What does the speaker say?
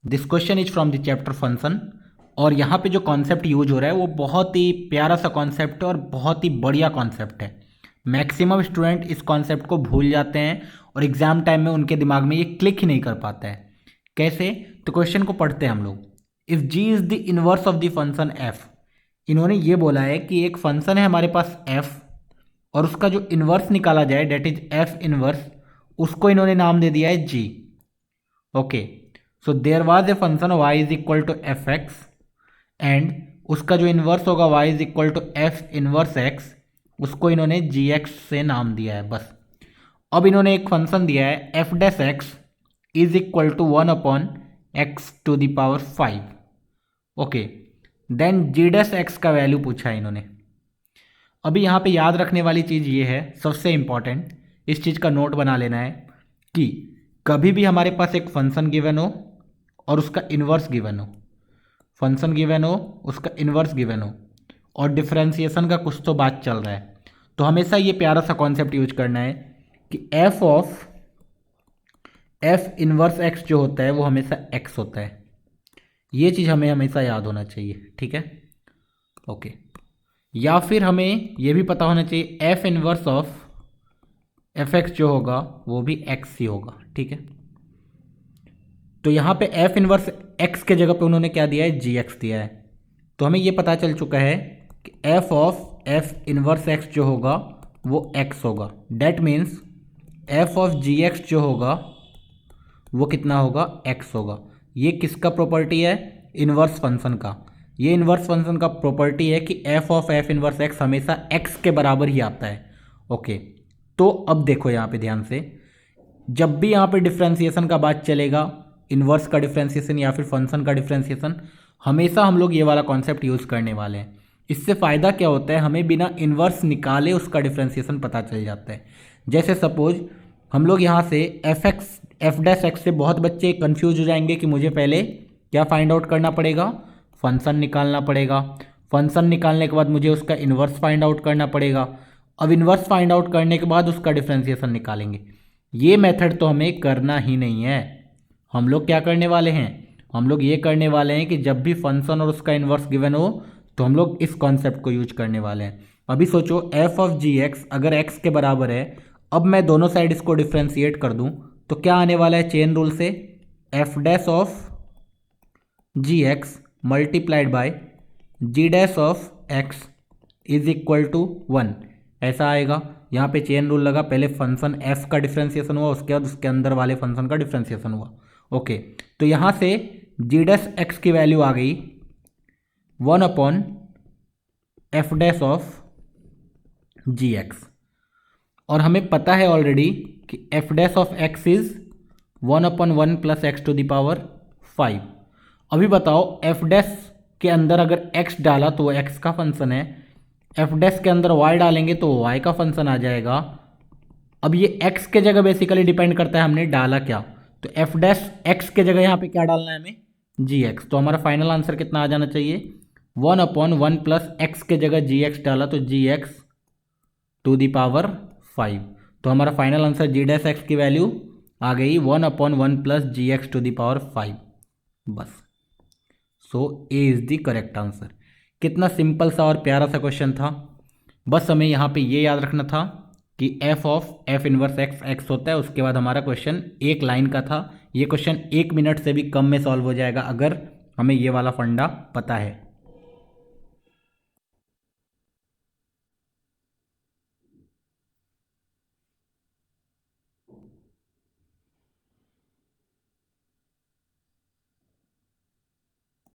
This question is from the chapter function. और यहाँ पे जो कॉन्सेप्ट यूज हो रहा है वो बहुत ही प्यारा सा कॉन्सेप्ट है और बहुत ही बढ़िया कॉन्सेप्ट है। मैक्सिमम स्टूडेंट इस कॉन्सेप्ट को भूल जाते हैं और एग्जाम टाइम में उनके दिमाग में ये क्लिक ही नहीं कर पाता है। कैसे? तो क्वेश्चन को पढ़ते हैं हम लोग। If G is the inverse of the function F, इन्होंने ये बोला है कि एक फंक्शन है हमारे पास एफ और उसका जो इन्वर्स निकाला जाए डेट इज एफ इनवर्स, उसको इन्होंने नाम दे दिया है जी। Okay, so there was a function y is equal to F X and उसका जो इन्वर्स होगा y is equal to F inverse X, उसको इन्होंने जी एक्स से नाम दिया है बस। अब इन्होंने एक फंक्शन दिया है F dash X is equal to 1/x⁵। Okay, then G dash X का वैल्यू पूछा है इन्होंने। अभी यहाँ पे याद रखने वाली चीज़ ये है, सबसे इंपॉर्टेंट, इस चीज़ का नोट बना लेना है कि कभी भी हमारे पास एक फंक्शन गिवन हो और उसका इन्वर्स गिवन हो, फंक्शन गिवन हो उसका इन्वर्स गिवन हो और डिफरेंशिएशन का कुछ तो बात चल रहा है, तो हमेशा ये प्यारा सा कॉन्सेप्ट यूज करना है कि F of F inverse x जो होता है वो हमेशा एक्स होता है। ये चीज़ हमें हमेशा याद होना चाहिए, ठीक है? ओके, या फिर हमें ये भी पता होना चाहिए F inverse of F x जो होगा वो भी एक्स ही होगा, ठीक है? तो यहाँ पे एफ इनवर्स एक्स के जगह पे उन्होंने क्या दिया है, जी एक्स दिया है। तो हमें ये पता चल चुका है कि F of F inverse X जो होगा वो एक्स होगा। That means F of G X जो होगा वो कितना होगा, एक्स होगा। ये किसका प्रॉपर्टी है, इनवर्स फंक्शन का। ये इनवर्स फंक्शन का प्रॉपर्टी है कि F of F inverse x हमेशा एक्स के बराबर ही आता है। ओके, तो अब देखो यहाँ पे ध्यान से, जब भी यहाँ पे डिफ्रेंसिएशन का बात चलेगा, इन्वर्स का डिफ्रेंसिएशन या फिर फंक्शन का डिफ्रेंसिएशन, हमेशा हम लोग ये वाला कॉन्सेप्ट यूज़ करने वाले हैं। इससे फ़ायदा क्या होता है, हमें बिना इन्वर्स निकाले उसका डिफ्रेंसिएशन पता चल जाता है। जैसे सपोज हम लोग यहाँ से एफ डैश एक्स से बहुत बच्चे कंफ्यूज हो जाएंगे कि मुझे पहले क्या फाइंड आउट करना पड़ेगा, फंक्शन निकालना पड़ेगा। फंक्शन निकालने के बाद मुझे उसका इन्वर्स फाइंड आउट करना पड़ेगा। अब इन्वर्स फाइंड आउट करने के बाद उसका डिफ्रेंसिएशन निकालेंगे। ये मेथड तो हमें करना ही नहीं है। हम लोग क्या करने वाले हैं, हम लोग ये करने वाले हैं कि जब भी फंक्शन और उसका इन्वर्स गिवन हो तो हम लोग इस कॉन्सेप्ट को यूज करने वाले हैं। अभी सोचो एफ ऑफ जी एक्स अगर एक्स के बराबर है, अब मैं दोनों साइड इसको डिफ्रेंशिएट कर दूं तो क्या आने वाला है, चेन रूल से F dash of G X multiplied by G dash of X is equal to 1, ऐसा आएगा। यहाँ पे चेन रूल लगा, पहले फंक्शन एफ का डिफ्रेंसिएशन हुआ, उसके बाद उसके अंदर वाले फंक्शन का डिफ्रेंसिएशन हुआ। ओके, तो यहाँ से जी डैश एक्स की वैल्यू आ गई 1/f dash of G x, और हमें पता है ऑलरेडी कि F dash of X is 1/1 plus X to the power 5। अभी बताओ एफ डैश के अंदर अगर x डाला तो वो x का फंक्शन है, एफ डैश के अंदर y डालेंगे तो y का फंक्शन आ जाएगा। अब ये x के जगह बेसिकली डिपेंड करता है हमने डाला क्या, तो एफ डैश x के जगह यहाँ पे क्या डालना है हमें, जी एक्स। तो हमारा फाइनल आंसर कितना आ जाना चाहिए, 1/1 प्लस एक्स के जगह जी एक्स डाला तो G X to the power 5। तो हमारा final answer G dash X की वैल्यू आ गई 1/1 plus G X to the power 5 बस। So A is the correct answer. कितना सिंपल सा और प्यारा सा क्वेश्चन था। बस हमें यहाँ पे ये याद रखना था कि F of F inverse x x होता है। उसके बाद हमारा क्वेश्चन एक लाइन का था। ये क्वेश्चन 1 मिनट से भी कम में सॉल्व हो जाएगा अगर हमें ये वाला फंडा पता है।